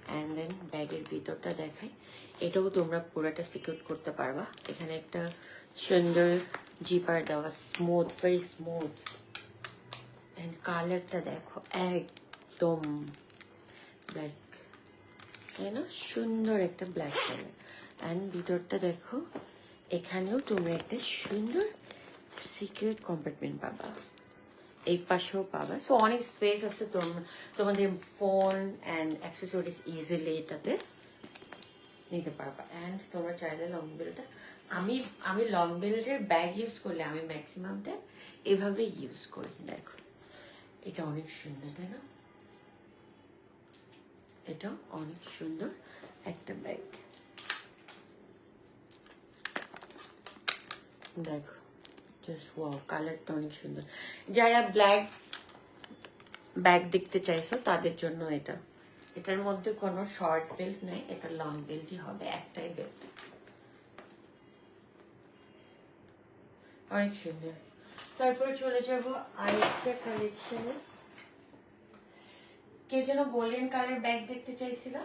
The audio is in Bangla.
অ্যান্ড দেন ব্যাগের ভিতরটা দেখাই, এটাও তোমরা পুরোটা সিকিউর করতে পারবা। এখানে একটা সুন্দর জিপার দেওয়া, স্মুথ, ভেরি স্মুথ। অ্যান্ড কালারটা দেখো একদম ব্ল্যাক, তাই না? সুন্দর একটা ব্ল্যাক কালার। অ্যান্ড ভিতরটা দেখো, এখানেও তোমরা একটা সুন্দর সিকিউর কম্পার্টমেন্ট পাবা, এই পাশেও পাবা। সো অনেক স্পেস আছে, তোমাদের ফোন অ্যান্ড অ্যাক্সেসরিজ ইজিলি এটাতে নিতে পারবা। অ্যান্ড তোমরা চাইলে লং বেল্টটা, আমি লং বেল্টের ব্যাগ ইউজ করলে আমি ম্যাক্সিমামটা এভাবে ইউজ করি। দেখো এটা অনেক সুন্দর, তাই না? এটা অনেক সুন্দর একটা ব্যাগ। দেখো জাস্ট ওয়াও, কালারটা অনেক সুন্দর। যারা ব্ল্যাক ব্যাগ দেখতে চাইছো তাদের জন্য এটা। এটার মধ্যে কোনো শর্ট বেল্ট নেই, এটা লং বেল্টই হবে, একটাই বেল্ট। অনেক সুন্দর। তারপরে চলে যাব আরেকটা কালেকশনে। কে যেন গোল্ডেন কালার ব্যাগ দেখতে চাইছিল,